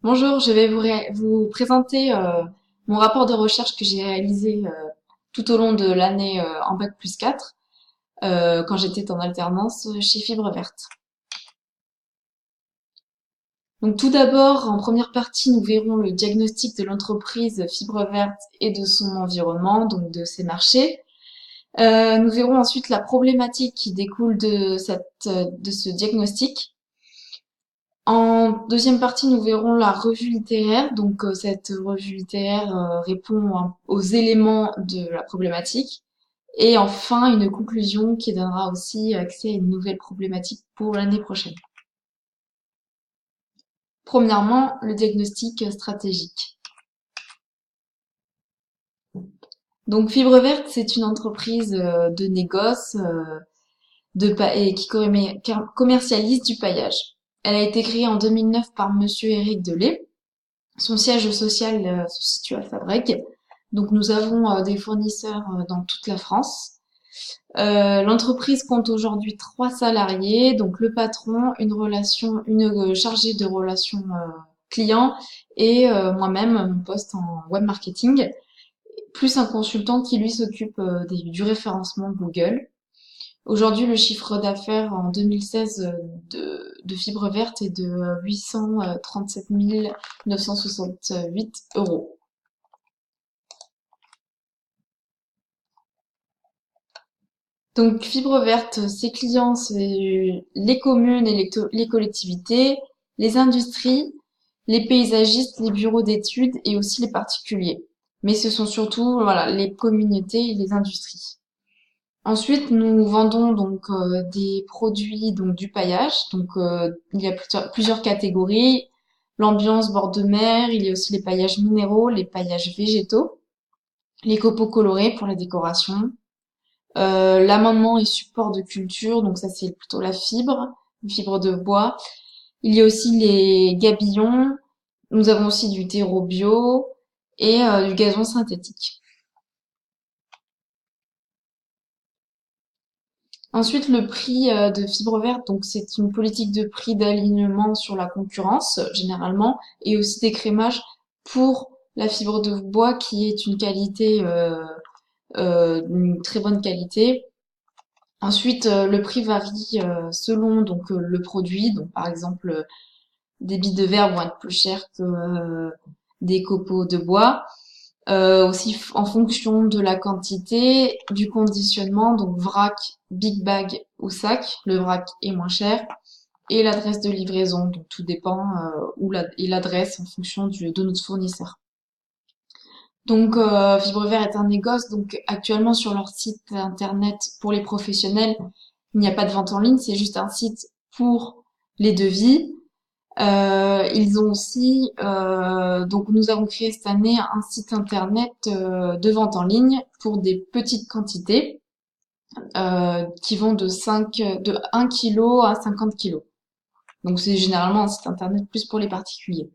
Bonjour, je vais vous présenter mon rapport de recherche que j'ai réalisé tout au long de l'année en bac+4 quand j'étais en alternance chez Fibre Verte. Donc tout d'abord, en première partie, nous verrons le diagnostic de l'entreprise Fibre Verte et de son environnement, donc de ses marchés. Nous verrons ensuite la problématique qui découle de ce diagnostic. En deuxième partie, nous verrons la revue littéraire. Donc, cette revue littéraire répond aux éléments de la problématique. Et enfin, une conclusion qui donnera aussi accès à une nouvelle problématique pour l'année prochaine. Premièrement, le diagnostic stratégique. Donc, Fibre Verte, c'est une entreprise de négoce et qui commercialise du paillage. Elle a été créée en 2009 par Monsieur Éric Delay. Son siège social se situe à Fabrègues. Donc nous avons des fournisseurs dans toute la France. L'entreprise compte aujourd'hui 3 salariés, donc le patron, une chargée de relations clients et moi-même, mon poste en web marketing, plus un consultant qui lui s'occupe du référencement Google. Aujourd'hui, le chiffre d'affaires en 2016 de Fibre Verte est de 837 968 euros. Donc, Fibre Verte, ses clients, c'est les communes et les collectivités, les industries, les paysagistes, les bureaux d'études et aussi les particuliers. Mais ce sont surtout, voilà, les communautés et les industries. Ensuite, nous vendons donc des produits donc du paillage. Donc, il y a plusieurs catégories. L'ambiance bord de mer, il y a aussi les paillages minéraux, les paillages végétaux, les copeaux colorés pour la décoration, l'amendement et support de culture, donc ça c'est plutôt la fibre de bois. Il y a aussi les gabillons. Nous avons aussi du terreau bio et du gazon synthétique. Ensuite, le prix de fibre verte, donc c'est une politique de prix d'alignement sur la concurrence généralement, et aussi d'écrémage pour la fibre de bois qui est une très bonne qualité. Ensuite, le prix varie selon donc le produit. Donc par exemple, des billes de verre vont être plus chères que des copeaux de bois. Aussi en fonction de la quantité, du conditionnement, donc vrac, big bag ou sac. Le vrac est moins cher. Et l'adresse de livraison, donc tout dépend et l'adresse en fonction de notre fournisseur. Donc Fibre Vert est un négoce, donc actuellement sur leur site internet pour les professionnels, il n'y a pas de vente en ligne, c'est juste un site pour les devis. Ils ont aussi, donc nous avons créé cette année un site internet de vente en ligne pour des petites quantités qui vont de 1 kg à 50 kilos. Donc c'est généralement un site internet plus pour les particuliers,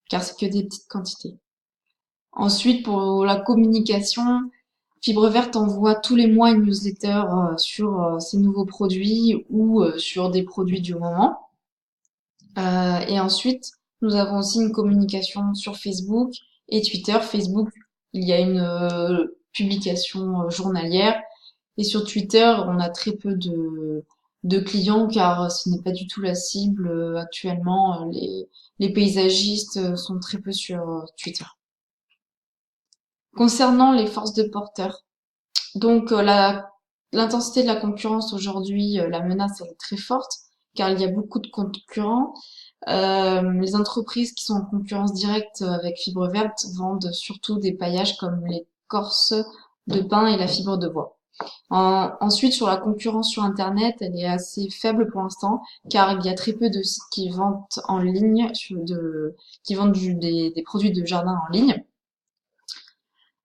car c'est que des petites quantités. Ensuite, pour la communication, Fibre Verte envoie tous les mois une newsletter sur ses nouveaux produits ou sur des produits du moment. Et ensuite, nous avons aussi une communication sur Facebook et Twitter. Facebook, il y a une publication journalière. Et sur Twitter, on a très peu de clients car ce n'est pas du tout la cible actuellement. Les paysagistes sont très peu sur Twitter. Concernant les forces de porteurs, donc l'intensité de la concurrence aujourd'hui, la menace elle est très forte car il y a beaucoup de concurrents. Les entreprises qui sont en concurrence directe avec Fibre Verte vendent surtout des paillages comme l'écorce de pin et la fibre de bois. Ensuite, sur la concurrence sur Internet, elle est assez faible pour l'instant, car il y a très peu de sites qui vendent en ligne, qui vendent des produits de jardin en ligne.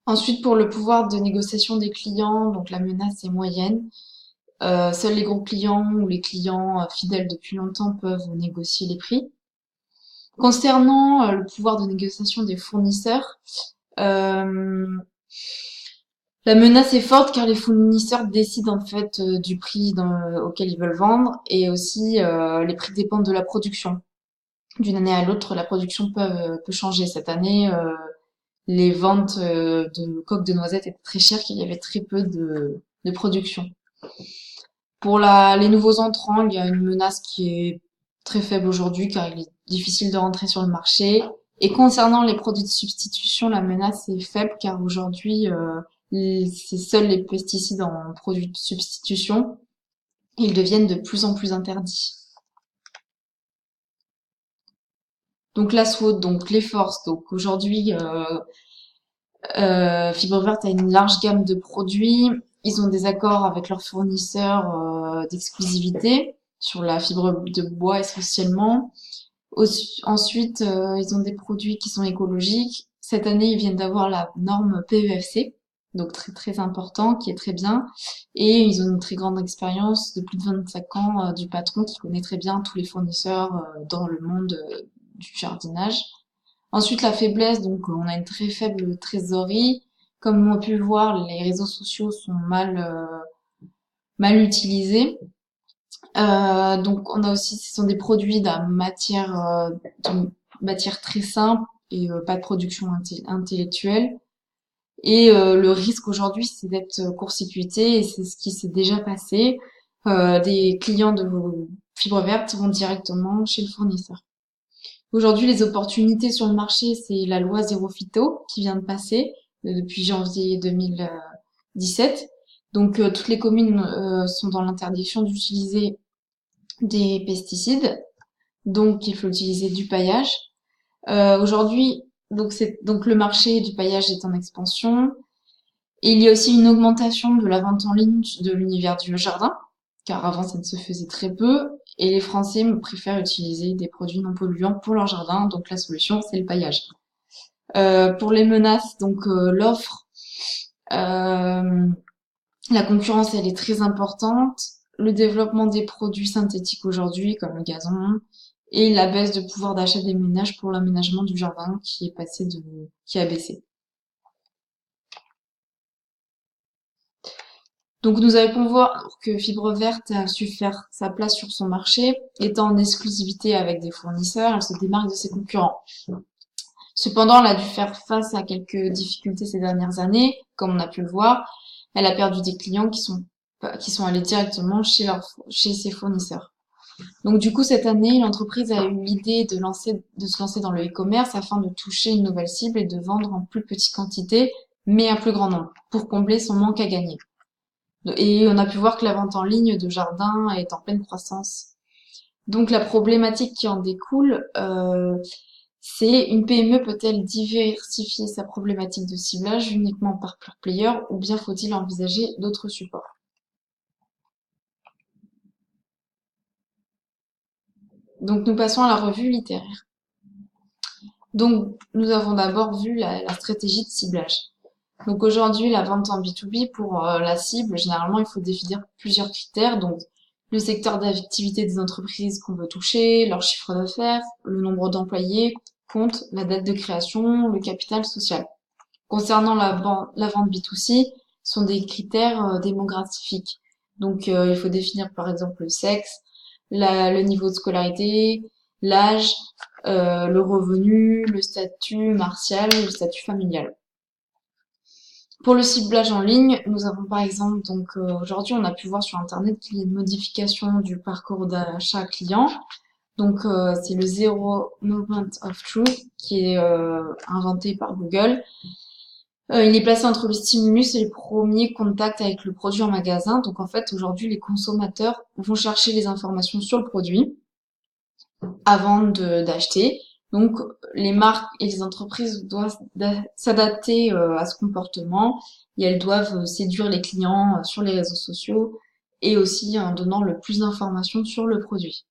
Ensuite, pour le pouvoir de négociation des clients, donc la menace est moyenne. Seuls les gros clients ou les clients fidèles depuis longtemps peuvent négocier les prix. Concernant le pouvoir de négociation des fournisseurs, euh, la menace est forte car les fournisseurs décident en fait du prix auquel ils veulent vendre et aussi les prix dépendent de la production. d'une année à l'autre, la production peut changer. Cette année, les ventes de coques de noisettes étaient très chères, qu'il y avait très peu de production. Pour les nouveaux entrants, il y a une menace qui est très faible aujourd'hui car il est difficile de rentrer sur le marché. Et concernant les produits de substitution, la menace est faible car aujourd'hui, c'est seuls les pesticides en produits de substitution. Ils deviennent de plus en plus interdits. Donc la SWOT, donc les forces. Donc aujourd'hui, Fibre Verte a une large gamme de produits. Ils ont des accords avec leurs fournisseurs d'exclusivité sur la fibre de bois essentiellement. Ensuite, ils ont des produits qui sont écologiques. Cette année, ils viennent d'avoir la norme PEFC, donc très très important, qui est très bien. Et ils ont une très grande expérience de plus de 25 ans du patron qui connaît très bien tous les fournisseurs dans le monde du jardinage. Ensuite, la faiblesse, donc on a une très faible trésorerie. Comme on a pu le voir, les réseaux sociaux sont mal utilisés. Donc on a aussi, ce sont des produits de matière très simple et pas de production intellectuelle. Et le risque aujourd'hui, c'est d'être court-circuité et c'est ce qui s'est déjà passé. Des clients de Fibre Verte vont directement chez le fournisseur. Aujourd'hui, les opportunités sur le marché, c'est la loi Zéro Phyto qui vient de passer depuis janvier 2017. Donc, toutes les communes sont dans l'interdiction d'utiliser des pesticides. Donc, il faut utiliser du paillage. Aujourd'hui, donc le marché du paillage est en expansion. Et il y a aussi une augmentation de la vente en ligne de l'univers du jardin, car avant ça ne se faisait très peu, et les Français préfèrent utiliser des produits non polluants pour leur jardin, donc la solution c'est le paillage. Pour les menaces, donc l'offre, euh, la concurrence elle est très importante, le développement des produits synthétiques aujourd'hui comme le gazon, et la baisse de pouvoir d'achat des ménages pour l'aménagement du jardin qui a baissé. Donc nous avons voir que Fibre Verte a su faire sa place sur son marché, étant en exclusivité avec des fournisseurs, elle se démarque de ses concurrents. Cependant, elle a dû faire face à quelques difficultés ces dernières années, comme on a pu le voir. Elle a perdu des clients qui sont allés directement chez ses fournisseurs. Donc du coup, cette année, l'entreprise a eu l'idée de se lancer dans le e-commerce afin de toucher une nouvelle cible et de vendre en plus petite quantité, mais à plus grand nombre, pour combler son manque à gagner. Et on a pu voir que la vente en ligne de jardin est en pleine croissance. Donc la problématique qui en découle, c'est une PME peut-elle diversifier sa problématique de ciblage uniquement par pure player ou bien faut-il envisager d'autres supports? Donc nous passons à la revue littéraire. Donc nous avons d'abord vu la stratégie de ciblage. Donc aujourd'hui, la vente en B2B pour la cible, généralement, il faut définir plusieurs critères. Donc le secteur d'activité des entreprises qu'on veut toucher, leur chiffre d'affaires, le nombre d'employés, compte, la date de création, le capital social. Concernant la vente B2C, ce sont des critères démographiques. Donc il faut définir par exemple le sexe, le niveau de scolarité, l'âge, le revenu, le statut martial, le statut familial. Pour le ciblage en ligne, nous avons par exemple, donc aujourd'hui on a pu voir sur internet qu'il y a une modification du parcours d'achat client. Donc c'est le Zero Moment of Truth qui est inventé par Google. Il est placé entre le stimulus et le premier contact avec le produit en magasin. Donc en fait aujourd'hui les consommateurs vont chercher les informations sur le produit avant d'acheter. Donc les marques et les entreprises doivent s'adapter à ce comportement et elles doivent séduire les clients sur les réseaux sociaux et aussi en donnant le plus d'informations sur le produit.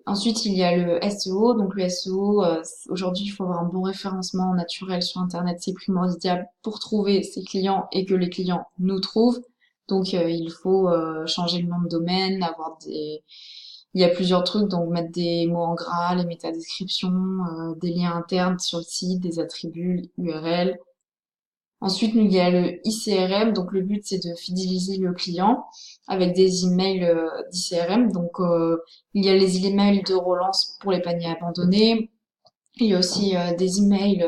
Ensuite, il y a le SEO. Donc le SEO, aujourd'hui, il faut avoir un bon référencement naturel sur Internet. C'est primordial pour trouver ses clients et que les clients nous trouvent. Donc il faut changer le nom de domaine, il y a plusieurs trucs, donc mettre des mots en gras, les métadescriptions, des liens internes sur le site, des attributs, URL. Ensuite, il y a le ICRM, donc le but c'est de fidéliser le client avec des emails d'ICRM. Donc il y a les emails de relance pour les paniers abandonnés. Il y a aussi des emails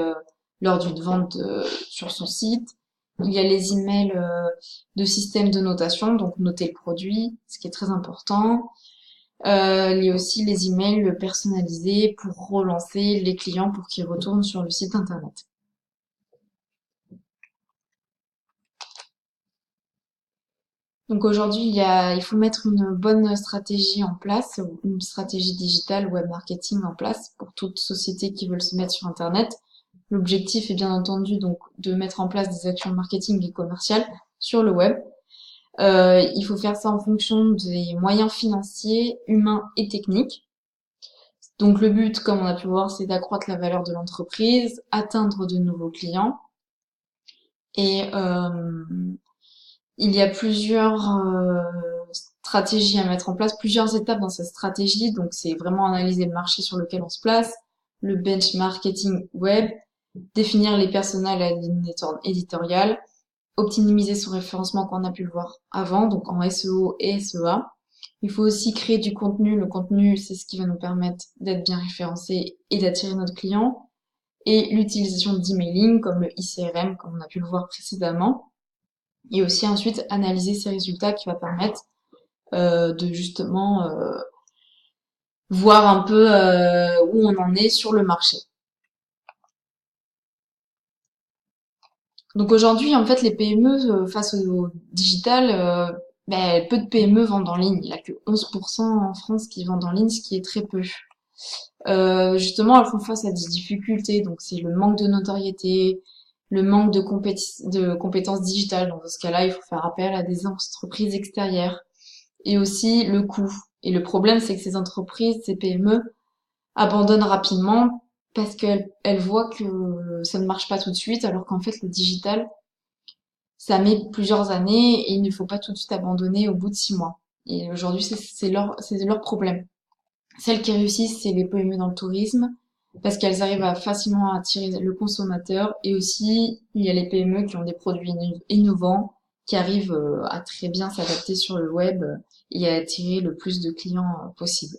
lors d'une vente sur son site. Il y a les emails de système de notation, donc noter le produit, ce qui est très important. Il y a aussi les emails personnalisés pour relancer les clients pour qu'ils retournent sur le site internet. Donc aujourd'hui, il faut mettre une bonne stratégie en place, une stratégie digitale web marketing en place pour toute société qui veut se mettre sur Internet. L'objectif est bien entendu donc de mettre en place des actions marketing et commerciales sur le web. Il faut faire ça en fonction des moyens financiers, humains et techniques. Donc le but, comme on a pu voir, c'est d'accroître la valeur de l'entreprise, atteindre de nouveaux clients et il y a plusieurs stratégies à mettre en place, plusieurs étapes dans cette stratégie. Donc, c'est vraiment analyser le marché sur lequel on se place, le benchmarking web, définir les personas à la ligne éditoriale, optimiser son référencement qu'on a pu le voir avant, donc en SEO et SEA. Il faut aussi créer du contenu. Le contenu, c'est ce qui va nous permettre d'être bien référencé et d'attirer notre client. Et l'utilisation d'emailing, comme le ICRM, comme on a pu le voir précédemment. Et aussi ensuite analyser ces résultats qui va permettre de justement voir un peu où on en est sur le marché. Donc aujourd'hui, en fait, les PME face au digital, peu de PME vendent en ligne. Il n'y a que 11% en France qui vendent en ligne, ce qui est très peu. Justement, elles font face à des difficultés. Donc c'est le manque de notoriété, le manque de compétences digitales. Donc dans ce cas-là, il faut faire appel à des entreprises extérieures. Et aussi le coût. Et le problème, c'est que ces entreprises, ces PME, abandonnent rapidement parce qu'elles voient que ça ne marche pas tout de suite, alors qu'en fait, le digital, ça met plusieurs années et il ne faut pas tout de suite abandonner au bout de 6 mois. Et aujourd'hui, c'est leur problème. Celles qui réussissent, c'est les PME dans le tourisme, parce qu'elles arrivent à facilement attirer le consommateur. Et aussi, il y a les PME qui ont des produits innovants, qui arrivent à très bien s'adapter sur le web et à attirer le plus de clients possible.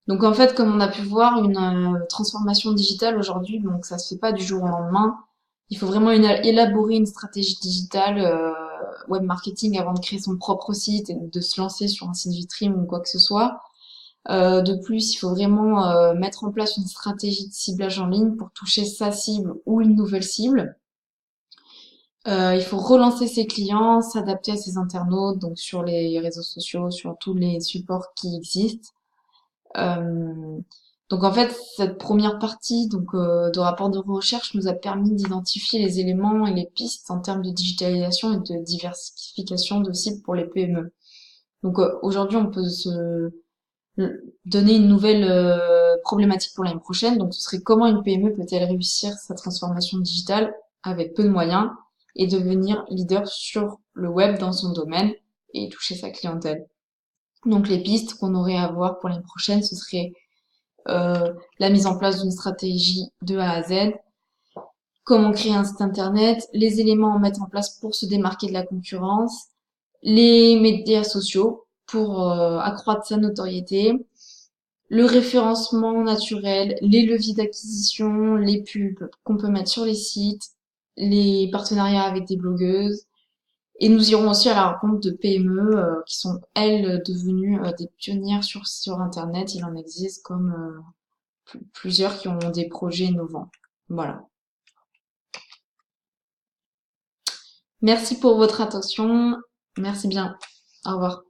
Donc en fait, comme on a pu voir, une transformation digitale aujourd'hui, donc ça se fait pas du jour au lendemain. Il faut vraiment élaborer une stratégie digitale web marketing avant de créer son propre site et de se lancer sur un site vitrine ou quoi que ce soit. De plus, il faut vraiment mettre en place une stratégie de ciblage en ligne pour toucher sa cible ou une nouvelle cible. Il faut relancer ses clients, s'adapter à ses internautes, donc sur les réseaux sociaux, sur tous les supports qui existent. Euh, donc en fait, cette première partie de rapport de recherche nous a permis d'identifier les éléments et les pistes en termes de digitalisation et de diversification de cibles pour les PME. Donc aujourd'hui, on peut se donner une nouvelle problématique pour l'année prochaine. Donc ce serait comment une PME peut-elle réussir sa transformation digitale avec peu de moyens et devenir leader sur le web dans son domaine et toucher sa clientèle. Donc les pistes qu'on aurait à voir pour l'année prochaine, ce serait la mise en place d'une stratégie de A à Z, comment créer un site internet, les éléments à mettre en place pour se démarquer de la concurrence, les médias sociaux pour accroître sa notoriété, le référencement naturel, les leviers d'acquisition, les pubs qu'on peut mettre sur les sites, les partenariats avec des blogueuses. Et nous irons aussi à la rencontre de PME qui sont, elles, devenues des pionnières sur Internet. Il en existe comme plusieurs qui ont des projets innovants. Voilà. Merci pour votre attention. Merci bien. Au revoir.